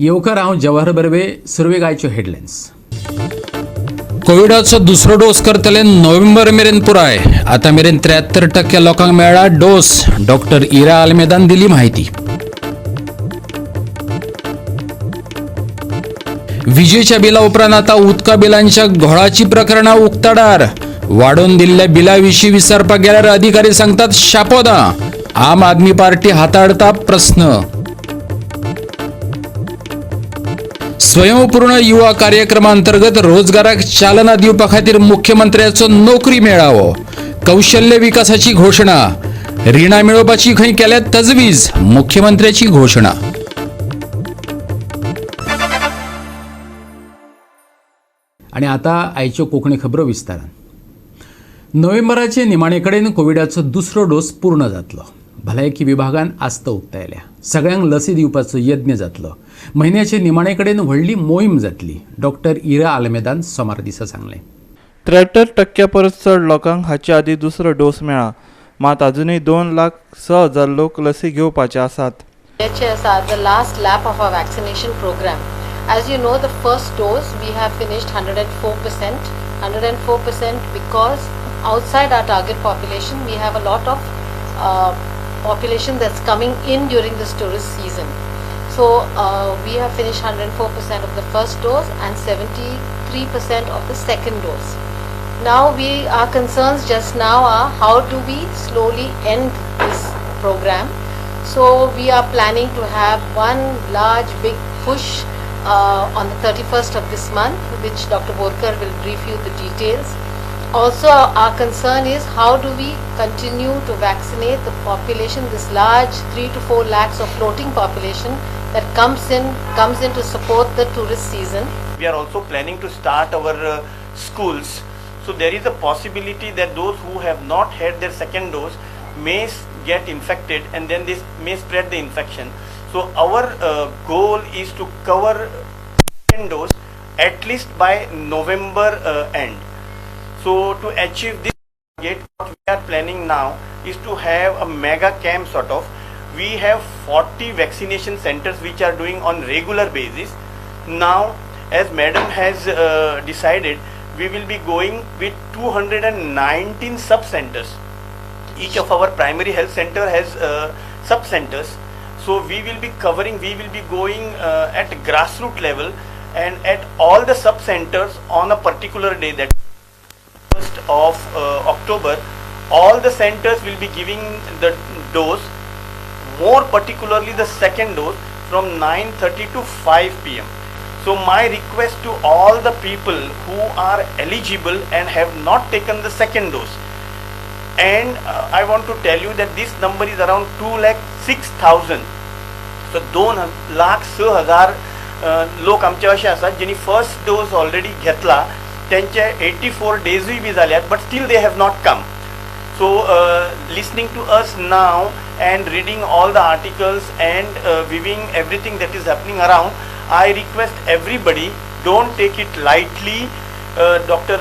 येवकार हांव जवाहर बर्वे. सर्वे गायच्यो हेडलायन्स. कोविडाचो दुसरो डोस करतले नोव्हेंबर मेरेन पुराय. आता मेरेन 73% लोकांक मेळ्ळा डोस. डॉक्टर इरा आल्मेदान दिली माहिती. विजेच्या बिला उपरांत आता उदका बिलांच्या घोळाची प्रकरणां उक्ताडार. वाडोवन दिल्ल्या बिलां-विशीं विचारपाक गेल्यार अधिकारी सांगतात शापोदा. आम आदमी पार्टी हाताळटा प्रस्न. स्वयंपूर्ण युवा कार्यक्रमांतर्गत रोजगाराक चालना दिवपा खातीर मुख्यमंत्र्याचो नोकरी मेळावो. कौशल्य विकासाची घोषणा. रिणां मेळोवपाची खंय केल्या तजवीज. मुख्यमंत्र्याची घोषणा. आणि आता आयच्यो कोंकणी खबरो विस्तारान. नोव्हेंबराचे निमाणे कडेन कोविडाचो दुसरो डोस पूर्ण जातलो. भलायकी विभागान आस्त उक्तायल्या. सगळ्यांक लसी दिवपाचो यत्न जातलो. म्हयन्याचे निमाणे कडेन व्हडली मोहीम जातली. डॉक्टर इरा आल्मेदान सोमार दिसा सांगलें. 73% परस चड लोकांक हाचे आदीं दुसरो डोस मेळ्ळा. मात अजूनय 2,06,000 लोक लसी घेवपाचे आसात. NHS are the last lap of our vaccination program. As you know, the first dose we have finished 104%. 104% because outside our target population we have a lot of population that's coming in during this tourist season. So we have finished 104% of the first dose and 73% of the second dose. Now our concerns just now are how do we slowly end this program. So we are planning to have one large big push on the 31st of this month, which Dr. Borkar will brief you the details. Also, our concern is how do we continue to vaccinate the population, this large 3 to 4 lakhs of floating population that comes in to support the tourist season. We are also planning to start our schools. So there is a possibility that those who have not had their second dose may get infected and then this may spread the infection. So our goal is to cover second dose at least by November end. So to achieve this target, what we are planning now is to have a mega camp sort of. We have 40 vaccination centers which are doing on regular basis. Now, as Madam has decided, we will be going with 219 sub-centers. Each of our primary health center has sub-centers. So we will be covering, we will be going at grassroots level and at all the sub-centers on a particular day, that 1st of October, all the centers will be giving the dose, more particularly the second dose from 9:30 to 5 p.m. So my request to all the people who are eligible and have not taken the second dose, and I want to tell you that this number is around 2,06,000. So 2,06,000 लोक आमचे असे आसात ज्यांनी first dose already घेतला. त्यांचे 84 डेजूय बी जाल्यात, but still they have not come. So listening to us now and reading all the articles and viewing everything that is happening around, I request everybody, don't take it lightly. Dr.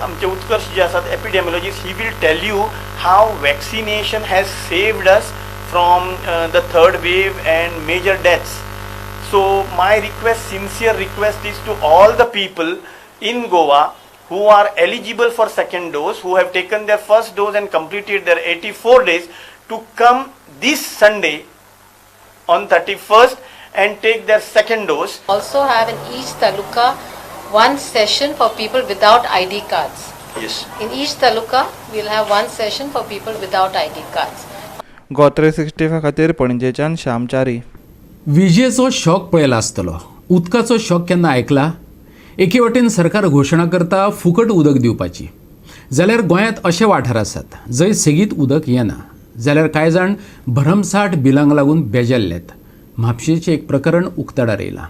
आमचे उत्कर्ष जे आसात epidemiologist, he will tell you how vaccination has saved us from the third wave and major deaths. So my request, sincere request, is to all the people in Goa who are eligible for second dose, who have taken their first dose and completed their 84 days, to come this Sunday on 31st and take their second dose. Also have in each taluka one session for people without ID cards. Yes. In each taluka we will have one session for people without ID cards. गो 365 खातीर पणजेच्यान श्यामचारी. विजेचो shock पळयला आसतलो. उदकाचो shock केन्ना आयकला? एके वटेन सरकार घोशणा करता फुकट उदक दिवपाची, जाल्यार गोंयांत अशे वाठार आसात जंय सेगीत उदक येना. जाल्यार कांय जाण भरमसाट बिलांक लागून बेजारल्यात. म्हापशेचें एक प्रकरण उक्ताडार येयलां.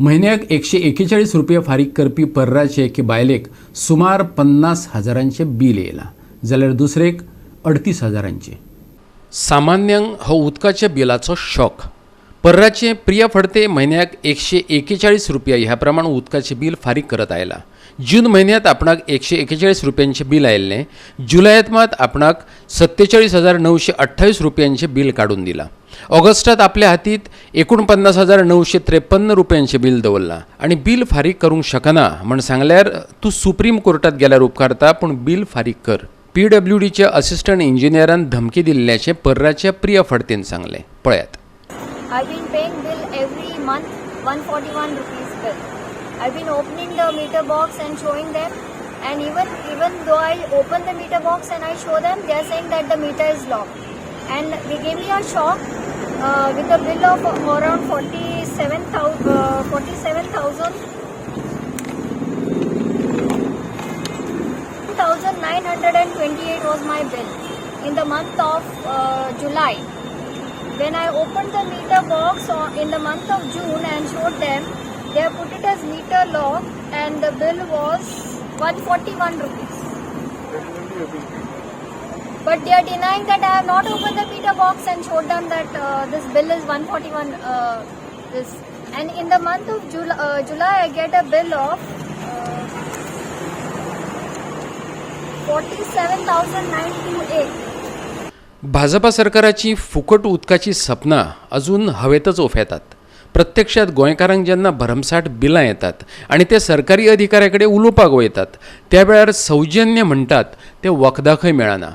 म्हयन्याक 141 रुपया फारीक करपी पर्राचे एके बायलेक सुमार 50,000 बील येयलां, जाल्यार दुसरेक 38,000. सामान्यांक हो उदकाच्या बिलाचो शॉक. पर्राचे प्रिया फडते म्हयन्याक 141 रुपया ह्या प्रमाण उदकाचें बील फारीक करत आयला. जून म्हयन्यांत आपणाक 141 रुपयांचें बील आयिल्लें. जुलयात मात आपणाक 47,928 रुपयांचें बील काडून दिलां. ऑगस्टात आपल्या हातीत 49,953 रुपयांचे बिल दवरलां आणि बिल फारीक करूंक शकना म्हण सांगल्यार तूं सुप्रीम कोर्टात गेल्यार उपकारता पूण बिल फारीक कर. PWDच्या असिस्टंट इंजिनियरान धमकी दिल्ल्याचें पर्राच्या प्रिया फडतेन सांगलें. पळयात. I've been paying bill every month, 141 rupees bill. I've been opening the meter box and showing them, and even though I open the meter box and I show them, they are saying that the meter is locked. And they gave me a shock with a bill of around 47,928 was my bill in the month of July. When I opened the meter box in the month of June and showed them, they have put it as meter lock and the bill was 141 rupees. But they are denying that I have not opened the meter box and showed them that this bill is 141. And in the month of July, I get a bill of 47,928. Bhajpa सरकाराची फुकट उदकाची सपनां अजून हवेतच उफेतात. प्रत्यक्षात गोंयकारांक जेन्ना भरमसाट बिलां येतात आनी ते सरकारी अधिकाऱ्या कडेन उलोवपाक वयतात त्या वेळार सौजन्य म्हणटात ते वखदाखय मेळना.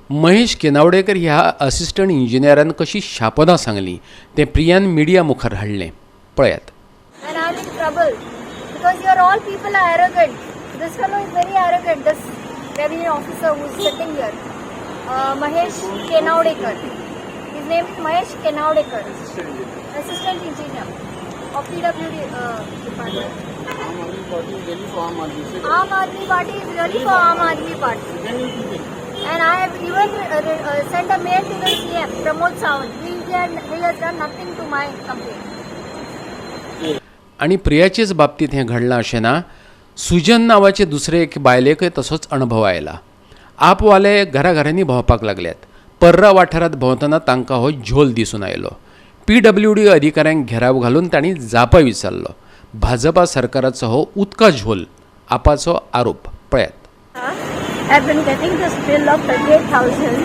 महेश केनावडेकर ह्या असिस्टंट इंजिनियरान कशी शापदां सांगली तें प्रियान मिडिया मुखार हाडलें. पळयात. And I'm in trouble because you're all people are arrogant. This fellow is very arrogant. This revenue officer who's sitting here, Mahesh Kenaudekar. His name is Mahesh Kenaudekar, assistant engineer of PWD department. Aam Aadmi Party is really for Aam Aadmi Party. And I have even sent a mail to the CM, Pramod Sawant. He has done nothing to my complaint. आणि प्रियाचेच बाबतीत हें घडलां अशें ना. सुजन नांवाचे दुसरे एक बायलेकय तसोच अणभव आयला. आपवाले घराघरांनी भोंवपाक लागल्यात. पर्रा वाठारांत भोंवतना तांकां हो झोल दिसून आयलो. PWD अधिकाऱ्यांक घेराव घालून तांणी जापा विचारलो. भाजपा सरकाराचो हो उदका झोल आपाचो आरोप. पळयात. I've been getting this bill of 38,000.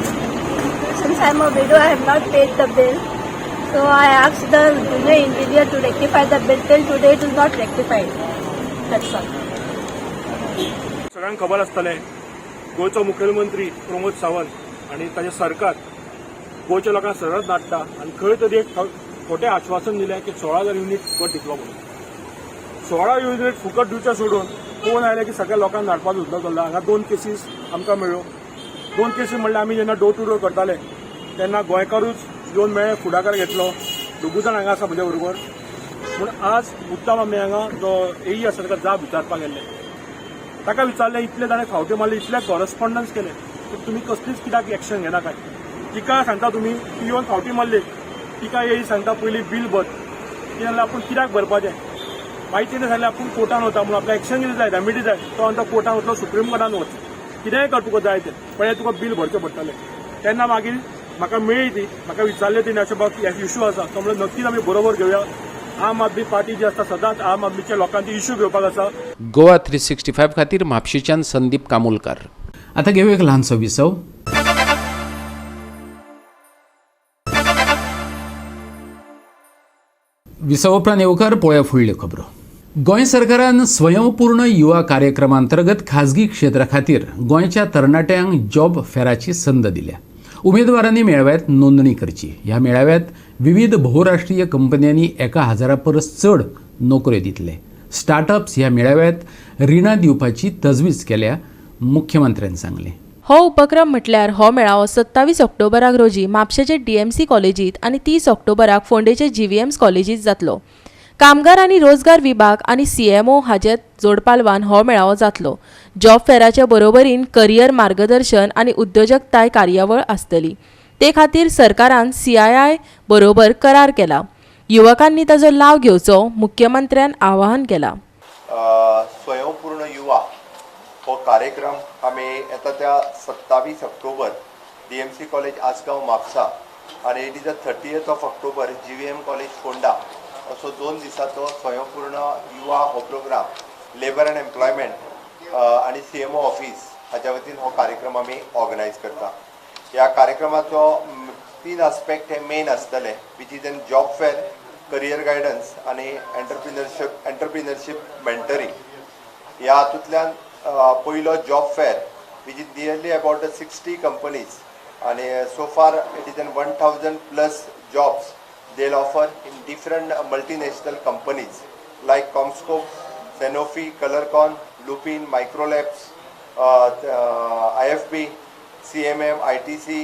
Since I'm a widow, I have not paid the bill. So I asked the junior engineer to rectify the bill. Till today it is not rectified. That's all. सगळ्यांक खबर आसतलें गोंयचो मुखेलमंत्री प्रमोद सावंत आनी ताचें सरकार गोंयच्या लोकांक सरत धाडटा आनी खंय तरी एक खोटें आश्वासन दिलें की 16,000 युनिट फुकट दितलो म्हणून. 16 युनिट फुकट दिवचें सोडून कोण आयले की सगळ्या लोकांक धाडपाचो धंदो चल्ला. हांगा 2 केसीस आमकां मेळ्ळ्यो. 2 केसी म्हणल्यार आमी जेन्ना डोर टू डोर करताले तेन्ना गोंयकारूच येवन मेळ्ळे, फुडाकार घेतलो. 2 जाण हांगा आसा म्हज्या बरोबर. पूण आज मुद्दाम आमी हांगा जो AE आसा ताका जाप विचारपाक गेल्ले. ताका विचारलें, इतले जाणें फावटे मारले, इतले कॉरस्पॉन्डन्स केले, तर तुमी कसलीच कित्याक एक्शन घेना काय. तिका सांगता तुमी ती येवन फावटी मारले, तिका AE सांगता पयलीं बिल भर. ती जाल्यार आपूण कित्याक भरपाचें. मागीर तिणें सांगलें आपूण कोर्टान वता म्हणून आपल्याक एक्शन कितें जाय, रेमेडी जाय. तो आमकां कोर्टान वतलो, सुप्रीम कोर्टान वच, कितेंय कर तुका जाय तें, पळय तुका बिल भरचें पडटलें. तेन्ना मागीर म्हाका मेळ्ळी ती, म्हाका विचारलें तिणें अशें बाबा इश्यू आसा. तो म्हणलो नक्कीच आमी बरोबर घेवया. आम आदमी पार्टी जी आसता सदांच आम आदमीच्या लोकांचे इश्यू घेवपाक आसा. गोवा 365 खातीर म्हापशेच्यान संदीप कामुलकार. आता घेऊ एक ल्हानसो विसव. विसव उपरांत येवकार पळोवया फुडल्यो खबरो. गोंय सरकारान स्वयंपूर्ण युवा कार्यक्रमांतर्गत खाजगी क्षेत्रा खातीर गोंयच्या तरणाट्यांक जॉब फेराची संद दिल्या. उमेदवारांनी मेळाव्यात नोंदणी करची. ह्या मेळाव्यात विविध भोवराष्ट्रीय कंपन्यांनी 1,000 परस चड नोकऱ्यो दितले. स्टार्टअप्स ह्या मेळाव्यात रिणां दिवपाची तजवीज केल्या, मुख्यमंत्र्यांनी सांगलें. हो उपक्रम म्हटल्यार हो मेळावो 27 ऑक्टोबराक रोजी म्हापशेचे DMC कॉलेजींत आनी 30 ऑक्टोबराक फोंडेचे GVMS कॉलेजींत जातलो. कामगार आनी रोजगार विभाग आनी CMO हाचे जोडपालवान हो मेळावो जातलो. जॉब फेराचे बरोबरीन करियर मार्गदर्शन आनी उद्योजकताय कार्यावळ आसतली. ते खातीर सरकारान CII बरोबर करार केला. युवकांनी ताचो लाव घेवचो मुख्यमंत्र्यान आवाहन केला. स्वयंपूर्ण युवा हो कार्यक्रम आम्ही येता त्या 27 October DMC college Assagao Mapusa आणि it is the 30th of October GVM college Ponda असो 2 दिसाचो स्वयंपूर्ण युवा हो प्रोग्राम लेबर अँड एम्प्लॉयमेंट आणि CMO ऑफिस हाच्या वतीन हो कार्यक्रम आम्ही ऑर्गनायज करता. ह्या कार्यक्रमाचो तीन आस्पेक्ट हे मेन आसतले, which is an job fair, career guidance आणि एंटरप्रिनरशिप मेंटरिंग. ह्या हातूंतल्यान पयलो job fair which is nearly about 60 companies आणि so far it is 1000+ jobs they'll offer in different multinational companies like Comscope, Sanofi, Colorcon, Lupin, Microlabs, IFB, CMM, ITC,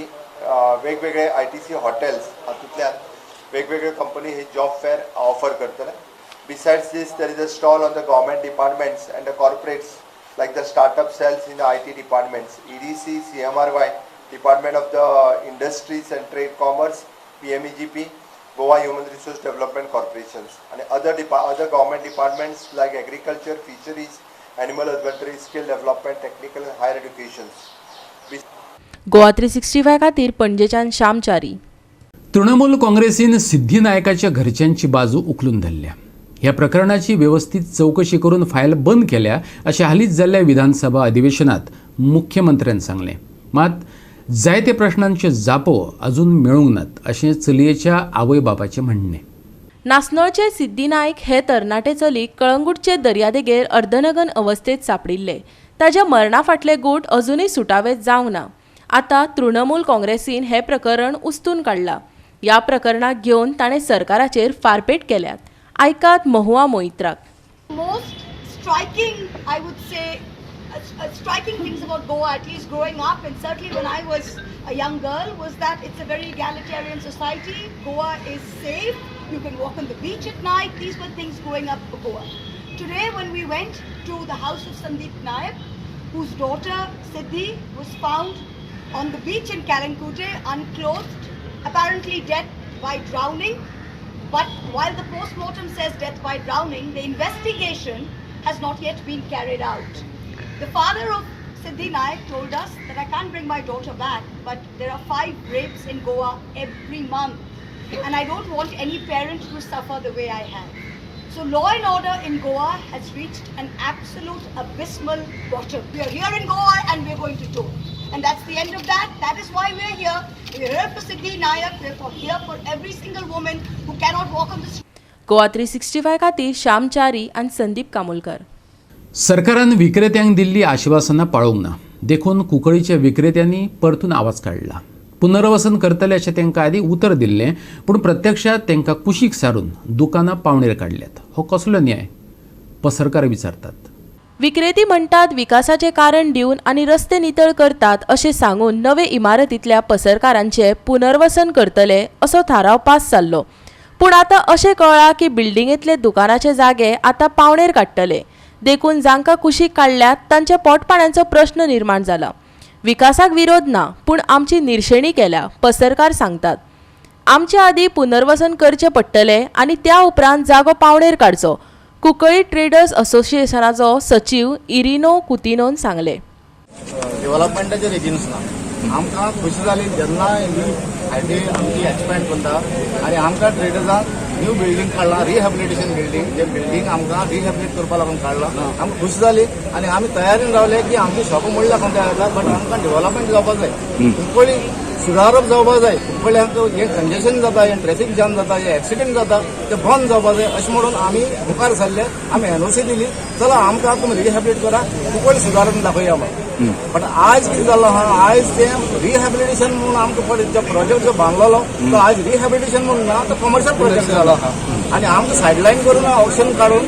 वेगवेगळे ITC hotels हातूंतल्यान वेगवेगळे company हे job fair offer करतले. Besides this, there is a stall on the government departments and the corporates like the startup cells in the IT departments, EDC, CMRY, Department of the Industries and Trade Commerce, PMEGP, Goa Human Resource Development Corporations, and other government departments like agriculture, fisheries, animal husbandry, skill development, technical and higher education. Goa 365 खातीर पणजेच्यान श्याम च्यारी. तृणमूल काँग्रेसीन सिद्धी नायकाच्या घरच्यांची बाजू उखलून धरल्या. ह्या प्रकरणाची व्यवस्थित चौकशी करून फायल बंद केल्या अशें हालींच जाल्ल्या विधानसभा अधिवेशनात मुख्यमंत्र्यान सांगलें. मात जायते प्रश्नांचे जापो अजून मेळूंक नात अशें चलयेच्या आवय बापाचें म्हणणें. नासनळचे सिद्धी नायक हे तरणाटे चलीक कळंगूटचे दर्यादेगेर अर्धनग्न अवस्थेत सापडिल्ले. ताच्या मरणा फाटले गूट अजूनय सुटावे जावंक ना. आतां तृणमूल काँग्रेसीन हे प्रकरण उस्तून काडलां. ह्या प्रकरणाक घेवन ताणें सरकाराचेर फारपेट केल्यात. आयकात Mahua मोइत्राक. Most striking, I would say, striking things about Goa, at least growing up, and certainly when I was a young girl, was that it's a very egalitarian society. Goa is safe. You can walk on the beach at night. These were things growing up for Goa. Today, when we went to the house of Sandeep Nayak, whose daughter Siddhi was found on the beach in Kalankute, unclothed, apparently dead by drowning. But while the post-mortem says death by drowning, the investigation has not yet been carried out. The father of Siddhi Nayak told us that I can't bring my daughter back, but there are 5 rapes in Goa every month. And I don't want any parent to suffer the way I have. So law and order in Goa has reached an absolute abysmal bottom. We are here in Goa and we are going to do. And that's the end of that. That is why we are here. We are here for Siddhi Nayak. We are here for every single woman who cannot walk on the street. Goa 365 खातीर श्याम च्यारी आनी संदीप कामोलकर. सरकारान विक्रेत्यांक दिल्ली आश्वासनां पाळोवंक ना. देखून कुंकळीच्या विक्रेत्यांनी परतून आवाज काडला. पुनर्वसन करतले अशें तांकां आदीं उतर दिल्लें, पूण प्रत्यक्षात तांकां कुशीक सारून दुकानां पावणेर काडल्यात. हो कसलो न्याय? पसरकार विचारतात. विक्रेती म्हणटात विकासाचे कारण दिवन आनी रस्ते नितळ करतात अशें सांगून नवे इमारतींतल्या पसरकारांचे पुनर्वसन करतले असो थाराव पास जाल्लो. पूण आतां अशें कळ्ळां की बिल्डिंगेंतले दुकानाचे जागे आतां पावणेर काडटले. देखून जांकां कुशीक काडल्यात तांच्या पोटपाण्यांचो प्रश्न निर्माण जाला. विकासाक विरोध ना, पूण आमची निर्शेणी केल्या, पसरकार सांगतात. आमच्या आदीं पुनर्वसन करचें पडटलें आनी त्या उपरांत जागो पावणेर काडचो, कुंकळी ट्रेडर्स असोसिएशनाचो सचिव इरिनो कुतिनोन सांगले. डेव्हलपमेंटाचेर एजन्सी ना. आमकां खुशी जाली जेन्ना आयटी आमची एक्सपेंड करता आनी आमकां ट्रेडर्सांक न्यू बिल्डींग काडला, रिहॅबिलिटेशन बिल्डींग. जे बिल्डींग आमकां रिहॅबिलिट करपा लागून काडला. आमकां खुशी जाली आनी आमी तयारीन रावले की आमची शॉपां मोडल्या खंय येता, बट आमकां डेव्हलपमेंट जावपाक जाय. कुंकळी सुदारप जावपाक जाय. कुंकळ्यांक हें कंजेशन जाता, हें ट्रॅफिक जाम जाता, हें एक्सिडेंट जाता, तें बंद जावपाक जाय अशें म्हणून आमी मुखार सरले. आमी एनओसी दिली, चला आमकां तुमी रिहॅबिलिट करा, कुंकळी सुदारून दाखोवया. बट आज कितें जालो आहा, आज तें रिहॅबिलिटेशन म्हणून आमकां जो प्रोजेक्ट जो बांदलेलो तो आज रिहॅबिलिटेशन म्हणून ना, तो कमर्शियल प्रोजेक्ट जालो आहा. आनी आमकां सायडलायन करून ऑप्शन काडून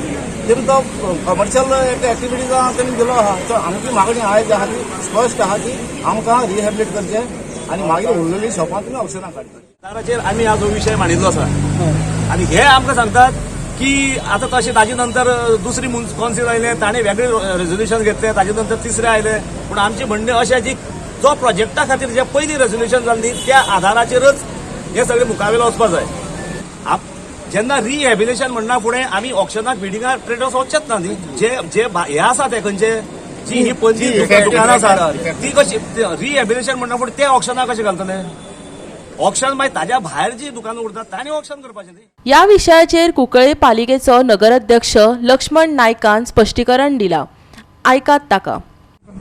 तेमी तो कमर्शियल एक्टिविटीजां तेमी दिलो आहा. सो आमची मागणी आयज आहा ती स्पश्ट आहा की आमकां रिहॅबिलिट करचें आनी मागीर उरलेली शॉपां तुमी ऑप्शनां काडटा. दाराचेर आमी आज हो विशय मांडिल्लो आसा आनी हे आमकां सांगतात की आतां तशें ताजे नंतर दुसरी कौन्सिल आयले, ताणें वेगळे रेजोल्युशन घेतले, ताजे नंतर तिसरे आयले. पूण आमचें म्हणणें अशें की जो प्रोजेक्टा खातीर जे पयलीं रेजोल्युशन जाल्ली त्या आधाराचेरच हे सगळे मुखावेलो वचपाक जाय. जेन्ना रिहॅबिलिटेशन म्हणना फुडें आमी ऑक्शनाक बिल्डिंगार ट्रेडर्स वचचेच ना न्ही. जे हे आसा ते खंयचे जी ही पयली दुकानां आसा ती कशी रिहॅबिलिटेशन म्हणना फुडें ते ऑक्शनाक कशें घालतले? ऑक्शन मागीर ताज्या भायर जी दुकानां उरतात तांणी ऑक्शन करपाचें न्ही. ह्या विशयाचेर कुंकळी पालिकेचो नगराध्यक्ष लक्ष्मण नायकान स्पश्टीकरण दिलां. आयकात ताका.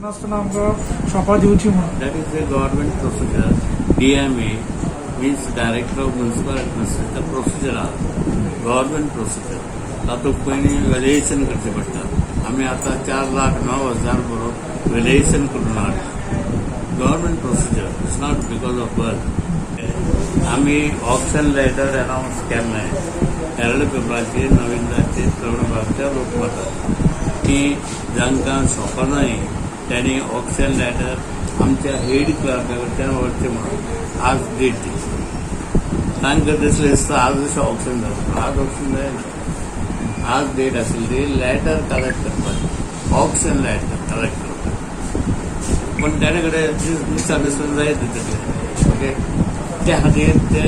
नासतना आमकां शॉपां दिवची म्हणून. That is the government procedure. DMA means Director of Municipal Administration procedure government procedure तातूंत पयलीं व्हॅल्युएशन करचें पडटा. आमी आतां 4,09,000 बरोबर व्हॅल्युएशन करून हाडटा. Government procedure it's not because of birth. आमी ऑप्शन लेटर अनाउन्स केल्लें हेरल्ड पेपराचेर नविनदाचेर तरुणभारतीय लोकमतात की जांकां शॉपां जाय त्यांनी ऑप्शन लेटर आमच्या हेड क्लर्का कडच्यान व्हरचें म्हणून आज डेट दिली. तांकां दिसलें दिसता आज अशें ऑप्शन जाता, आज ऑप्शन जायना. आज डेट आसली ती लेटर कलेक्ट करपाची, ऑप्शन लेटर कलेक्ट करपाची. पण तेणे कडेन दिसून जाय तितलें ओके. त्या खातीर ते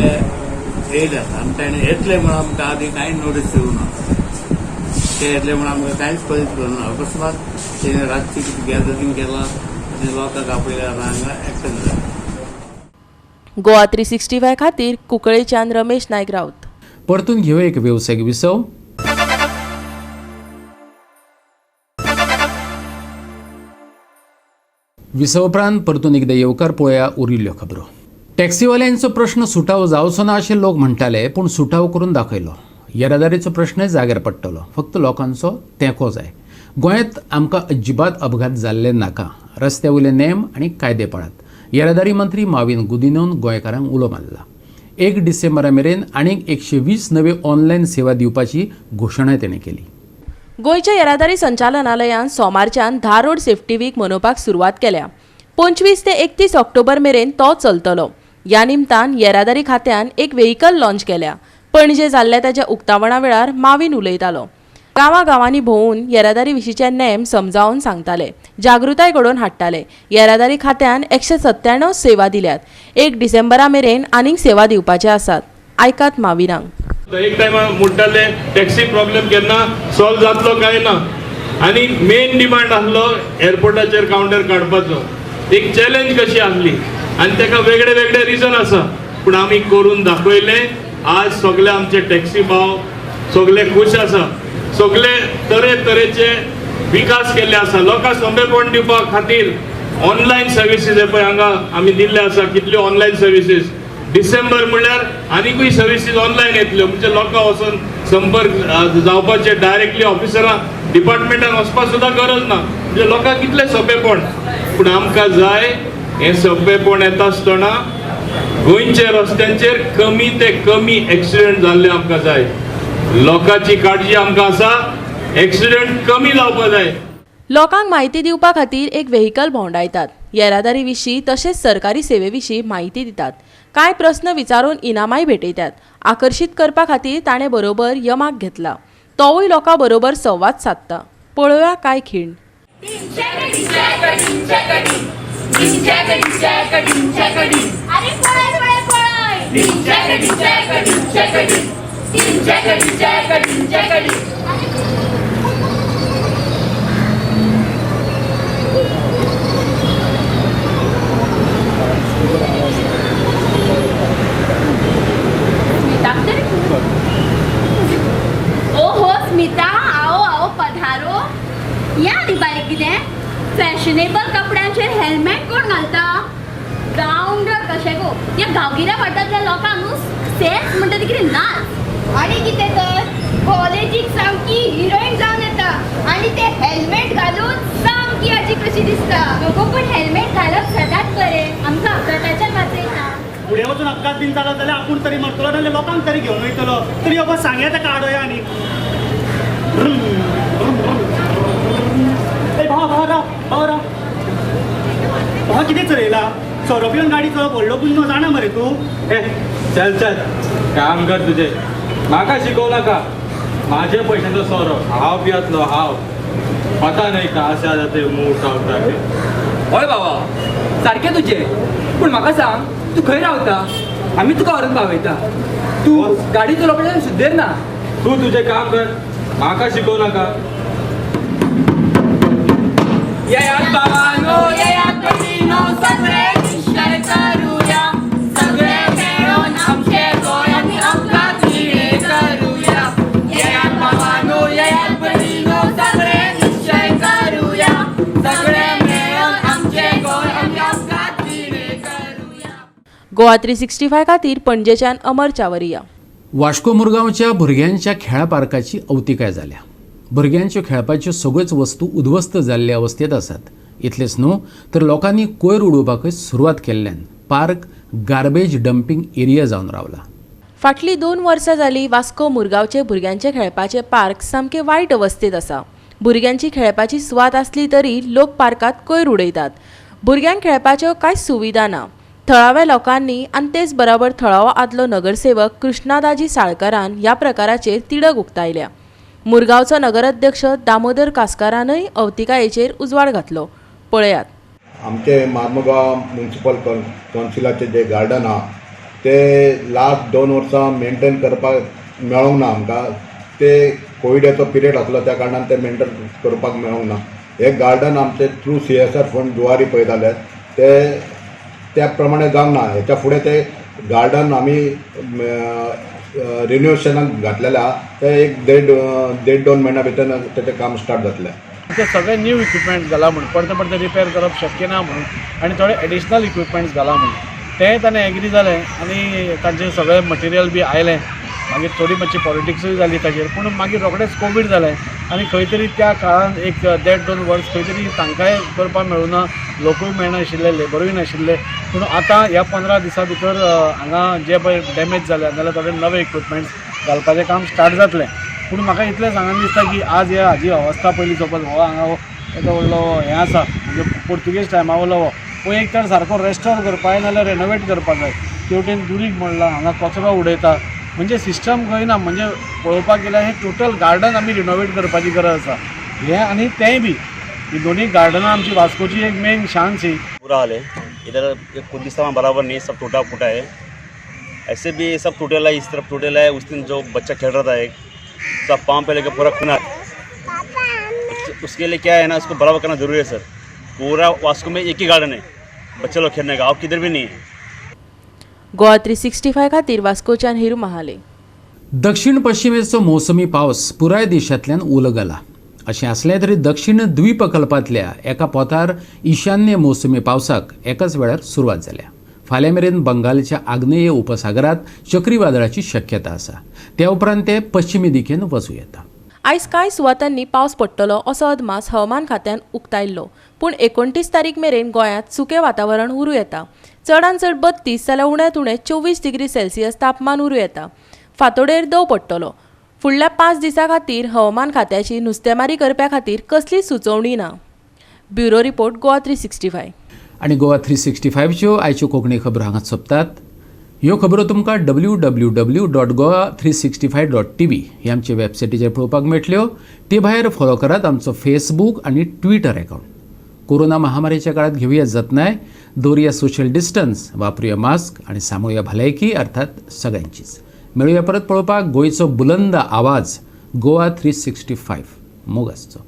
येयल्यात आनी ताणें येतले म्हणून आमकां आदीं कांय नोटीस दिवना. ते येतले म्हणून आमकां कांयच कळीत करूना. अकस्मात तेणें रातची कितें गॅदरींग केलां आनी लोकांक आपयल्या आनी हांगा एक्शन जालें. गोवा 365 खातीर कुंकळेच्यान रमेश नायक रावत. परतून घेऊ एक व्यावसायिक विसव. विसव उपरांत परतून एकदां येवकार पळोवया उरिल्ल्यो खबरो. टॅक्सीवाल्यांचो प्रश्न सुटावो जावचो ना अशें लोक म्हणटाले, पूण सुटावो करून दाखयलो. येरादारीचो प्रश्नय जाग्यार पडटलो, फक्त लोकांचो तेंको जाय. गोंयांत आमकां अजिबात अपघात जाल्ले नाका. रस्त्या वयले नेम आनी कायदे पाळात. येरादारी मंत्री माविन गुदिन्होन गोंयकारांक उलो मारला. 1 डिसेंबरा मेरेन आनीक 120 नव्यो ऑनलायन सेवा दिवपाची घोशणाय तेणें केली. गोंयच्या येरादारी संचालनालयान सोमारच्यान धा रोड सेफ्टी वीक मनोवपाक सुरवात केल्या. 25 ते 31 ऑक्टोबर मेरेन तो चलतलो. ह्या निमतान येरादारी खात्यान एक व्हेइकल लॉन्च केल्या. पणजे जाल्ल्या ताच्या उक्तावणा वेळार माविन उलयतालो. गांवांनी भोंवून येरादारी विशींचे नेम समजावन सांगताले, जागृताय घडोवन हाडटाले. येरादारी खात्यान 197 सेवा दिल्यात. 1 डिसेंबरा मेरेन आनीक सेवा दिवपाचे आसात. आयकात माविनांक. एक टायमा म्हणटाले टॅक्सी प्रॉब्लेम केन्ना सॉल्व जातलो काय ना, आनी मेन डिमांड आसलो एअरपोर्टाचेर कावंटर काडपाचो. एक चॅलेंज कशी आसली आनी ताका वेगळे वेगळे रिजन आसा, पूण आमी करून दाखयले. आज सगळे आमचे टॅक्सी भाव सगळे खूश आसा. सगळे तरेतरेचे विकास केल्ले आसा. लोकांक सोंपेपण दिवपा खातीर ऑनलायन सर्विसीस पळय हांगा आमी दिल्ले आसा. कितल्यो ऑनलायन सर्विसीस. डिसेंबर म्हणल्यार आनीकूय सर्विसीस ऑनलायन येतल्यो, म्हणजे लोकांक वचून संपर्क जावपाचे डायरेक्टली ऑफिसरां डिपार्टमेंटान वचपाक सुद्दां गरज ना. म्हणजे लोकांक कितलें सोंपेपण. पूण आमकां जाय हें सोंपेपण येता आसतना गोंयच्या रस्त्यांचेर कमी ते कमी एक्सिडेंट जाल्ले आमकां जाय. लोकांची काळजी आमकां आसा, एक्सिडेंट कमी जावपा जाय. लोकांक म्हायती दिवपा खातीर एक व्हेइकल भोंवडायतात. येरादारी विशीं तशेंच सरकारी सेवे विशीं म्हायती दितात. कांय प्रस्न विचारून इनामाय भेटयतात. आकर्शीत करपा खातीर ताणें बरोबर यमाक घेतला. तोवूय लोकां बरोबर संवाद सादता. पळोवया कांय खीण. ओहो स्मिता, आओ आओ पधारो. या नी बारीक कितें फॅशनेबल कपड्यांचेर हेल्मेट कोण घालता? गावंडर कशें गो. या गांवगिऱ्या वाठारांतल्या लोकांक न्हू सेन्स म्हणटा ती कितें नाच. आनी कितें तर कॉलेजीक सामकी हिरोईन जावन येता आनी ते हेल्मेट घालून सामकी आजी कशी दिसता. नको पण हेल्मेट घालप सदांच बरें, आमकां अपघाताच्यान वाचयता. फुडें वचून अपघात बीन जालो जाल्यार आपूण तरी मरतलो, नाजाल्यार लोकांक तरी घेवन वयतलो. तरी बाबा सांगया ताका आडोया आनी. भावा राव भावा कितें चलयला? सोरो पिवन गाडी चलोवप व्हडलो गुन्हो जाणा मरे तूं. चल चल काम कर तुझे. म्हाका शिकोवं नाका. माझे पयशांचो सोरो हांव पियतलो हांव. पता नाही का अशा जाते मूड रावता ते. हय बाबा सारकें तुजें, पूण म्हाका सांग तूं खंय रावता? आमी तुका व्हरून पावयता. तूं गाडी चलोवपाचें सुद्देर ना. तू तुझे काम कर, म्हाका शिकोवं नाका. येयात बाबांनो येयात भगिनीनो सगळे निश्चय करूया. सगळे मेळून आमचे गोंय आमी अपघात निळे करूया. येयात बाबांनो येयात भगिनीनो सगळे निश्चय करूया. सगळे मेळून आमचे गोंय आमी अपघात निळे करूया. गोवा 365 खातीर पणजेच्यान अमर चावरिया. वास्को मुरगांवच्या भुरग्यांच्या खेळा पार्काची अवतिकाय जाल्या. भुरग्यांच्यो खेळपाच्यो सगळ्योच वस्तू उद्ध्वस्त जाल्ल्या अवस्थेत आसात. इतलेंच न्हू तर लोकांनी कोयर उडोवपाकय सुरवात केल्ल्यान पार्क गार्बेज डंपिंग एरिया जावन रावला. फाटलीं 2 वर्सां जालीं वास्को मुरगांवचे भुरग्यांचे खेळपाचे पार्क सामके वायट अवस्थेत आसा. भुरग्यांची खेळपाची सुवात आसली तरी लोक पार्कात कोयर उडयतात. भुरग्यांक खेळपाच्यो कांयच सुविधा ना. थळाव्या लोकांनी आनी तेच बरोबर थळावो आदलो नगरसेवक कृष्णादाजी साळकारान ह्या प्रकाराचेर तिडक उक्तायल्या. मुरगांवचो नगराध्यक्ष दामोदर कासकारानय अवतिकायेचेर उजवाड घातलो. पळयात. आमचे मार्मुगांव म्युनिसिपल कावन्सिलाचे जे गार्डन आहा ते लास्ट 2 वर्सां मेंटेन करपाक मेळोंक ना आमकां. ते कोविडाचो पिरियड आसलो त्या कारणान ते मेंटेन करपाक मेळोंक ना. हे गार्डन आमचे थ्रू CSR फंड जुवारी पळयताले ते त्या प्रमाणे जावंक ना. हेच्या फुडें ते गार्डन आमी रिन्युएशनाक घातलेले आहा. ते एक 1.5-2 म्हयन्या भितर तेचें काम स्टार्ट जातलें. ते सगळे न्यू इक्विपमेंट्स घाला म्हणून परते रिपेअर करप शक्य ना म्हणून आनी थोडे एडिशनल इक्विपमेंट्स घाला म्हणून तेंय ताणें एग्री जालें आनी तांचें सगळें मटेरियल बी आयलें. मागीर थोडी मातशी पॉलिटिक्सूय जाली ताचेर पूण मागीर रोखडेंच कोवीड जालें आनी खंय तरी त्या काळान एक 1.5-2 वर्स खंय तरी तांकांय करपाक मेळूना, लोकूय मेळनाशिल्ले, लेबरूय नाशिल्ले. पूण आतां ह्या 15 दिसां भितर हांगा जे पळय डॅमेज जाले जाल्यार थोडे नवे इक्विपमेंट्स घालपाचें काम स्टार्ट जातलें. पूण म्हाका इतलें सांगन दिसता की आज हाजी अवस्था पयली सपोज हो हांगा येदो व्हडलो हें आसा म्हणजे पोर्तुगेज टायमा वयलो हो एक तर सारको रेस्टोर करपाक जाय नाल्यार रेनोवेट करपाक जाय. तेवटेन दुरीग म्हणला हांगा कचरो उडयता म्हणजे सिस्टम खंय ना. म्हणजे पळोवपाक गेल्यार हे टोटल गार्डन आमी रिनोवेट करपाची गरज आसा. हे आनी तेंय बी ही दोन्ही गार्डनां आमची वास्कोची एक मेन शान सी. पूरा हाल है इधर कुछ दिस समय बराबर नहीं, सब टूटा फूटा है. ऐसे भी सब टूटेला है, इस तरफ टूटेला है. उस दिन जो बच्चा खेल रहा था एक सब पाँव पे लेकर पूरा खुना. उसके लिए क्या है ना, उसको बराबर करना जरूरी है सर. पूरा वास्को में एक ही गार्डन है बच्चे लोग खेलने का, और किधर भी नहीं है. गोवा 365 खातीर वास्कोच्यान हिरू महाले. दक्षिण पश्चिमेचो मोसमी पावस पुराय देशांतल्यान उलगला. अशें आसलें तरी दक्षिण द्वीपकल्पांतल्या एका पोतार ईशान्य मोसमी पावसाक एकाच वेळार सुरवात जाल्या. फाल्यां मेरेन बंगालच्या आग्नेय उपसागरांत चक्रीवादळाची शक्यता आसा. त्या उपरांत ते पश्चिमी दिकेन वचूं येता. आयज कांय सुवातांनी पावस पडटलो असो अदमास हवामान खात्यान उक्तायल्लो. पूण 29 तारीख मेरेन गोंयांत सुकें वातावरण उरूं येता. चडांत चड 32 जाल्यार उण्यांत उणें 24 डिग्री सेल्सियस तापमान उरूं येता. फांतोडेर दव पडटलो. फुडल्या 5 दिसां खातीर हवामान खात्याची नुस्तेमारी करप्या खातीर कसलीच सुचोवणी ना. Bureau report Goa 365. आणि गोवा 365च्यो आयच्यो कोंकणी खबरो हांगाच सोंपतात. ह्यो खबरो तुमकां www.goa365.tv हे आमचे वेबसायटीचेर पळोवपाक मेळटल्यो. ते भायर फॉलो करात आमचो फेसबूक आनी ट्विटर अकाउंट. कोरोना महामारीच्या काळात घेवया जतनाय, दवरया सोशल डिस्टन्स, वापरूया मास्क आणि सांबाळुया भलायकी अर्थात सगळ्यांचीच. मेळुया परत पळोवपाक गोंयचो बुलंद आवाज गोवा 365 मोग आसचो.